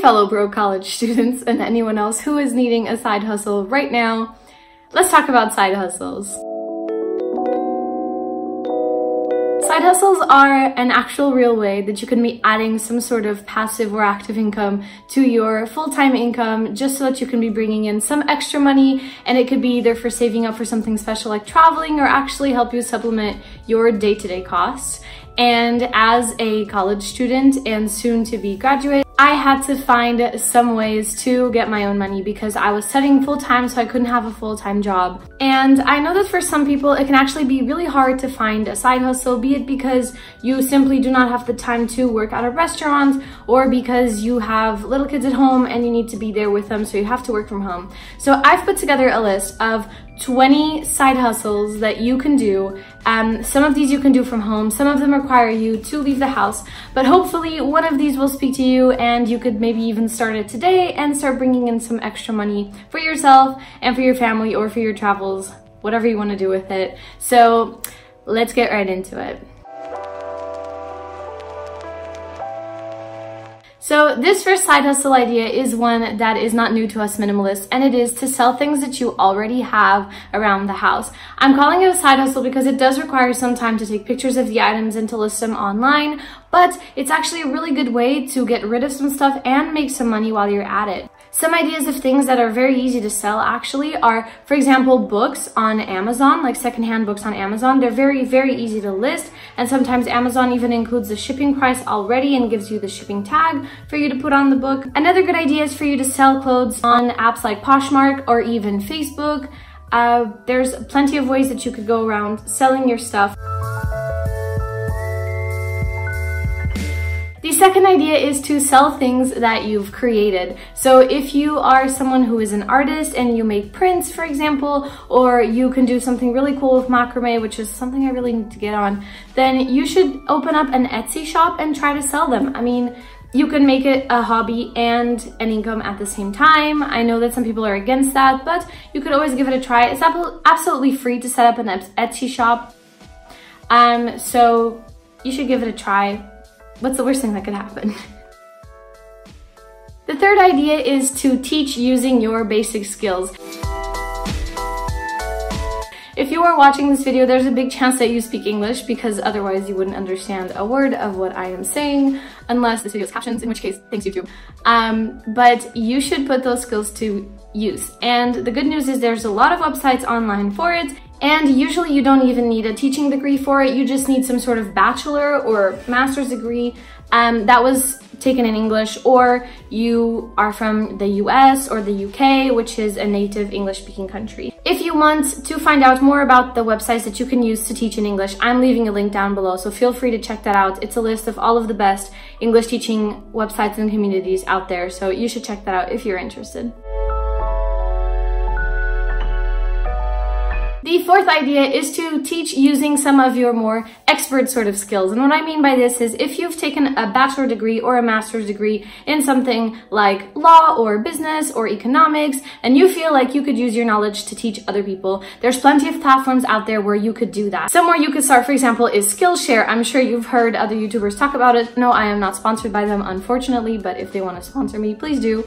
fellow broke college students and anyone else who is needing a side hustle right now, let's talk about side hustles. Side hustles are an actual real way that you can be adding some sort of passive or active income to your full-time income, just so that you can be bringing in some extra money, and it could be either for saving up for something special like traveling, or actually help you supplement your day-to-day costs. And as a college student and soon to be graduate, I had to find some ways to get my own money because I was studying full-time, so I couldn't have a full-time job. And I know that for some people, it can actually be really hard to find a side hustle, be it because you simply do not have the time to work at a restaurant, or because you have little kids at home and you need to be there with them, so you have to work from home. So I've put together a list of 20 side hustles that you can do. Some of these you can do from home, some of them require you to leave the house, but hopefully one of these will speak to you and you could maybe even start it today and start bringing in some extra money for yourself and for your family, or for your travels, whatever you want to do with it. So let's get right into it. So this first side hustle idea is one that is not new to us minimalists, and it is to sell things that you already have around the house. I'm calling it a side hustle because it does require some time to take pictures of the items and to list them online, but it's actually a really good way to get rid of some stuff and make some money while you're at it. Some ideas of things that are very easy to sell actually are, for example, books on Amazon, like secondhand books on Amazon. They're very, very easy to list, and sometimes Amazon even includes the shipping price already and gives you the shipping tag for you to put on the book. Another good idea is for you to sell clothes on apps like Poshmark or even Facebook. There's plenty of ways that you could go around selling your stuff. The second idea is to sell things that you've created. So if you are someone who is an artist and you make prints, for example, or you can do something really cool with macrame, which is something I really need to get on, then you should open up an Etsy shop and try to sell them. I mean, you can make it a hobby and an income at the same time. I know that some people are against that, but you could always give it a try. It's absolutely free to set up an Etsy shop. So you should give it a try. What's the worst thing that could happen? The third idea is to teach using your basic skills. If you are watching this video, there's a big chance that you speak English, because otherwise you wouldn't understand a word of what I am saying, unless this video is captions, in which case, thanks YouTube. But you should put those skills to use. And the good news is there's a lot of websites online for it, and usually you don't even need a teaching degree for it. You just need some sort of bachelor or master's degree that was taken in English, or you are from the US or the UK, which is a native English-speaking country. If you want to find out more about the websites that you can use to teach in English, I'm leaving a link down below, so feel free to check that out. It's a list of all of the best English teaching websites and communities out there, so you should check that out if you're interested. The fourth idea is to teach using some of your more expert sort of skills. And what I mean by this is, if you've taken a bachelor degree or a master's degree in something like law or business or economics, and you feel like you could use your knowledge to teach other people, there's plenty of platforms out there where you could do that. Somewhere you could start, for example, is Skillshare. I'm sure you've heard other YouTubers talk about it. No, I am not sponsored by them, unfortunately, but if they want to sponsor me, please do.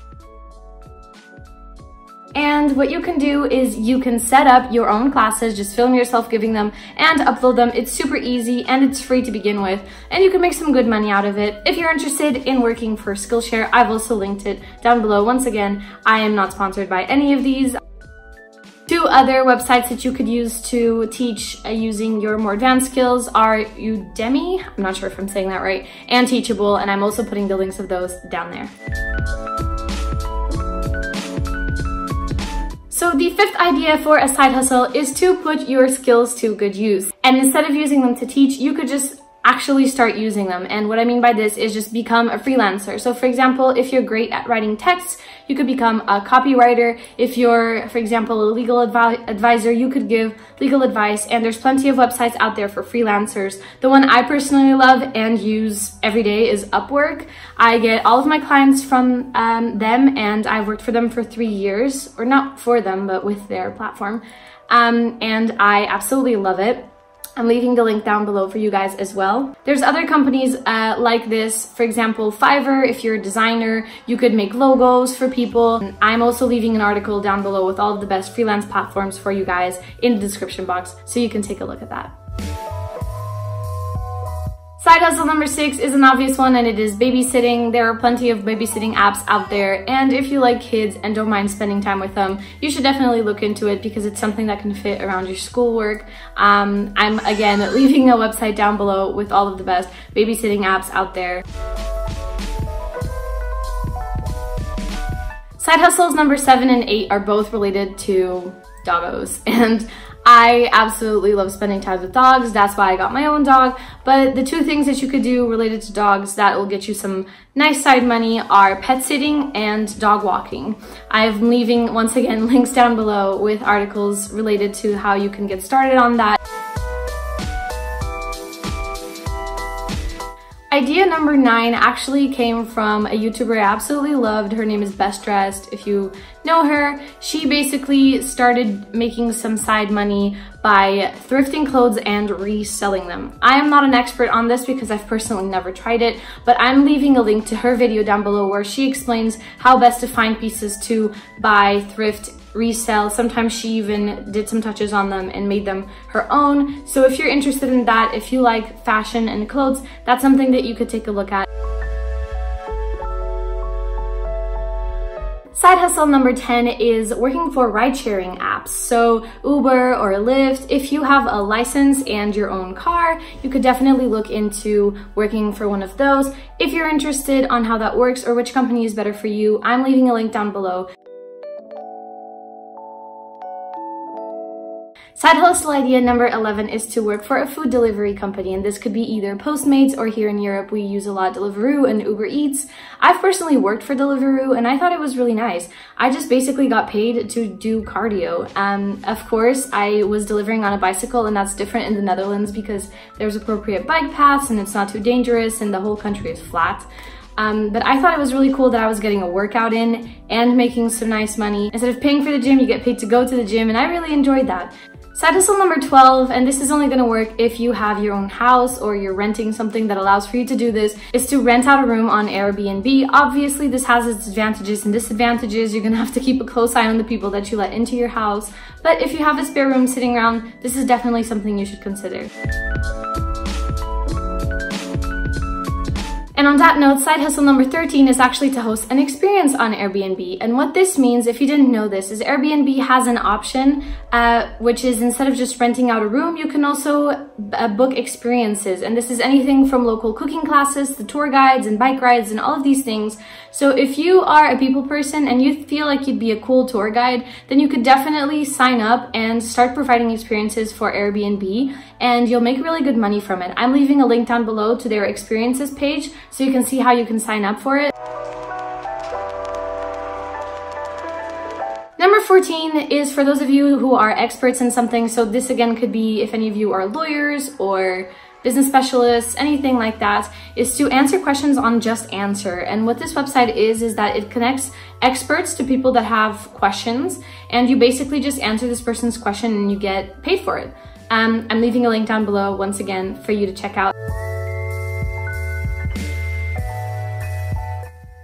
And what you can do is you can set up your own classes, just film yourself giving them and upload them. It's super easy and it's free to begin with, and you can make some good money out of it. If you're interested in working for Skillshare, I've also linked it down below. Once again, I am not sponsored by any of these. Two other websites that you could use to teach using your more advanced skills are Udemy, I'm not sure if I'm saying that right, and Teachable, and I'm also putting the links of those down there. So the fifth idea for a side hustle is to put your skills to good use. And instead of using them to teach, you could just actually start using them. And what I mean by this is just become a freelancer. So for example, if you're great at writing texts, you could become a copywriter. If you're, for example, a legal advisor, you could give legal advice. And there's plenty of websites out there for freelancers. The one I personally love and use every day is Upwork. I get all of my clients from them, and I've worked for them for 3 years, or not for them, but with their platform. And I absolutely love it. I'm leaving the link down below for you guys as well. There's other companies like this. For example, Fiverr, if you're a designer, you could make logos for people. I'm also leaving an article down below with all of the best freelance platforms for you guys in the description box, so you can take a look at that. Side hustle number 6 is an obvious one, and it is babysitting. There are plenty of babysitting apps out there, and if you like kids and don't mind spending time with them, you should definitely look into it because it's something that can fit around your schoolwork. I'm again leaving a website down below with all of the best babysitting apps out there. Side hustles number 7 and 8 are both related to doggos, and I absolutely love spending time with dogs. That's why I got my own dog. But the 2 things that you could do related to dogs that will get you some nice side money are pet sitting and dog walking. I'm leaving, once again, links down below with articles related to how you can get started on that. Idea number 9 actually came from a YouTuber I absolutely loved. Her name is Best Dressed. If you know her, she basically started making some side money by thrifting clothes and reselling them. I am not an expert on this because I've personally never tried it, but I'm leaving a link to her video down below where she explains how best to find pieces to buy, thrift, resell. Sometimes she even did some touches on them and made them her own. So if you're interested in that, if you like fashion and clothes, that's something that you could take a look at. Side hustle number 10 is working for ride-sharing apps. So Uber or Lyft, if you have a license and your own car, you could definitely look into working for one of those. If you're interested on how that works or which company is better for you, I'm leaving a link down below. Side hustle idea number 11 is to work for a food delivery company, and this could be either Postmates or here in Europe we use a lot Deliveroo and Uber Eats. I've personally worked for Deliveroo and I thought it was really nice. I just basically got paid to do cardio. Of course, I was delivering on a bicycle, and that's different in the Netherlands because there's appropriate bike paths and it's not too dangerous and the whole country is flat. But I thought it was really cool that I was getting a workout in and making some nice money. Instead of paying for the gym, you get paid to go to the gym, and I really enjoyed that. Side hustle number 12, and this is only going to work if you have your own house or you're renting something that allows for you to do this, is to rent out a room on Airbnb. Obviously, this has its advantages and disadvantages. You're going to have to keep a close eye on the people that you let into your house. But if you have a spare room sitting around, this is definitely something you should consider. And on that note, side hustle number 13 is actually to host an experience on Airbnb. And what this means, if you didn't know this, is Airbnb has an option, which is instead of just renting out a room, you can also book experiences. And this is anything from local cooking classes to tour guides and bike rides and all of these things. So if you are a people person and you feel like you'd be a cool tour guide, then you could definitely sign up and start providing experiences for Airbnb, and you'll make really good money from it. I'm leaving a link down below to their experiences page so you can see how you can sign up for it. Number 14 is for those of you who are experts in something. So this again could be if any of you are lawyers or business specialists, anything like that, is to answer questions on Just Answer. And what this website is that it connects experts to people that have questions, and you basically just answer this person's question and you get paid for it. I'm leaving a link down below once again for you to check out.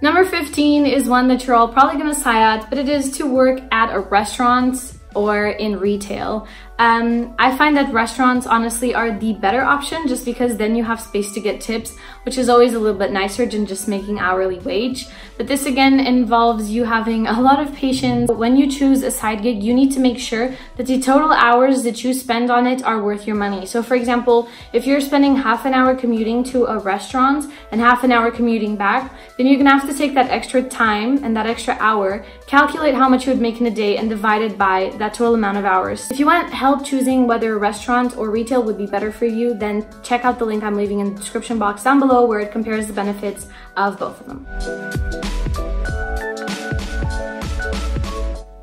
Number 15 is one that you're all probably gonna sigh at, but it is to work at a restaurant or in retail. I find that restaurants honestly are the better option just because then you have space to get tips, which is always a little bit nicer than just making hourly wage. But this again involves you having a lot of patience. When you choose a side gig, you need to make sure that the total hours that you spend on it are worth your money. So for example, if you're spending half an hour commuting to a restaurant and half an hour commuting back, then you're gonna have to take that extra time and that extra hour, calculate how much you would make in a day and divide it by that total amount of hours. If you want help choosing whether a restaurant or retail would be better for you, then check out the link I'm leaving in the description box down below where it compares the benefits of both of them.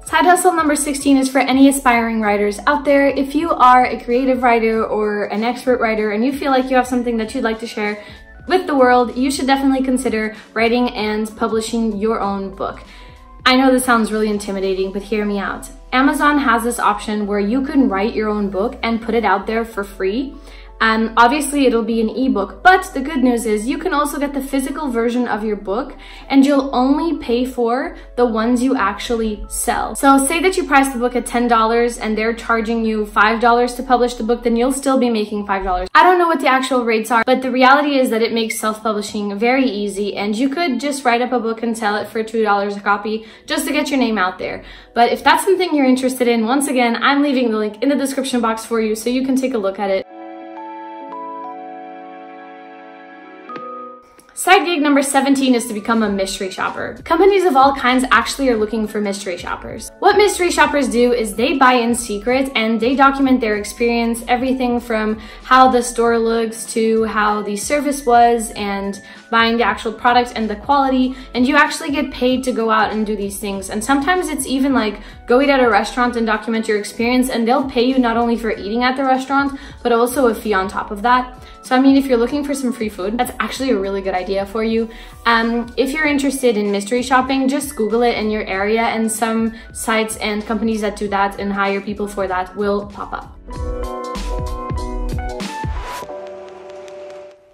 Side hustle number 16 is for any aspiring writers out there. If you are a creative writer or an expert writer and you feel like you have something that you'd like to share with the world, you should definitely consider writing and publishing your own book. I know this sounds really intimidating, but hear me out. Amazon has this option where you can write your own book and put it out there for free. Obviously it'll be an ebook, but the good news is you can also get the physical version of your book, and you'll only pay for the ones you actually sell. So say that you price the book at $10 and they're charging you $5 to publish the book, then you'll still be making $5. I don't know what the actual rates are, but the reality is that it makes self-publishing very easy, and you could just write up a book and sell it for $2 a copy just to get your name out there. But if that's something you're interested in, once again, I'm leaving the link in the description box for you so you can take a look at it. Side gig number 17 is to become a mystery shopper. Companies of all kinds actually are looking for mystery shoppers. What mystery shoppers do is they buy in secret and they document their experience, everything from how the store looks to how the service was and buying the actual product and the quality, and you actually get paid to go out and do these things. And sometimes it's even like go eat at a restaurant and document your experience, and they'll pay you not only for eating at the restaurant, but also a fee on top of that. So I mean, if you're looking for some free food, that's actually a really good idea for you. If you're interested in mystery shopping, just Google it in your area, and some sites and companies that do that and hire people for that will pop up.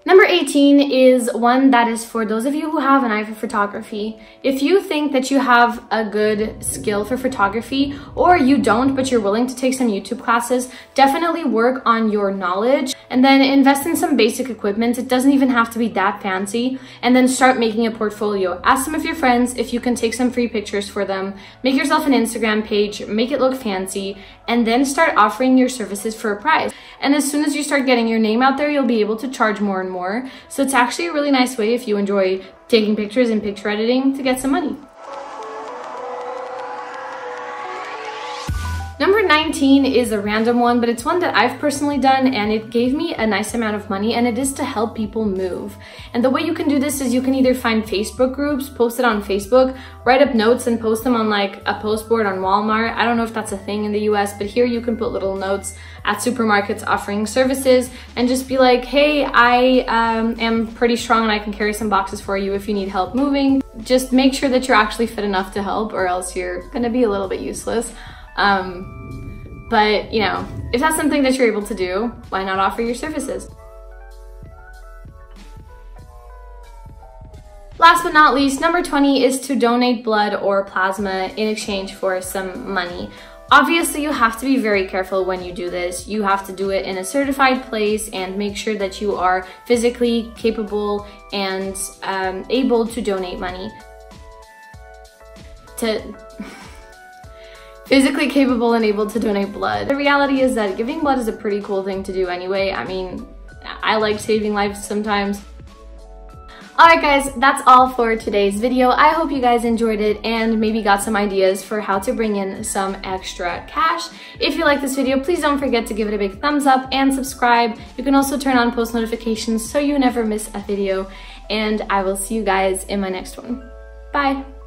Number 18 is one that is for those of you who have an eye for photography. If you think that you have a good skill for photography, or you don't but you're willing to take some YouTube classes, definitely work on your knowledge and then invest in some basic equipment. It doesn't even have to be that fancy, and then start making a portfolio. Ask some of your friends if you can take some free pictures for them. Make yourself an Instagram page, make it look fancy, and then start offering your services for a price. And as soon as you start getting your name out there, you'll be able to charge more and more. So it's actually a really nice way, if you enjoy taking pictures and picture editing, to get some money. Number 19 is a random one, but it's one that I've personally done, and it gave me a nice amount of money, and it is to help people move. And the way you can do this is you can either find Facebook groups, post it on Facebook, write up notes and post them on like a post board on Walmart. I don't know if that's a thing in the US, but here you can put little notes at supermarkets offering services and just be like, hey, I am pretty strong and I can carry some boxes for you if you need help moving. Just make sure that you're actually fit enough to help, or else you're gonna be a little bit useless. But you know, if that's something that you're able to do, why not offer your services? Last but not least, number 20 is to donate blood or plasma in exchange for some money. Obviously, you have to be very careful when you do this. You have to do it in a certified place and make sure that you are physically capable and able to donate money. Physically capable and able to donate blood. The reality is that giving blood is a pretty cool thing to do anyway. I mean, I like saving lives sometimes. Alright guys, that's all for today's video. I hope you guys enjoyed it and maybe got some ideas for how to bring in some extra cash. If you like this video, please don't forget to give it a big thumbs up and subscribe. You can also turn on post notifications so you never miss a video, and I will see you guys in my next one. Bye!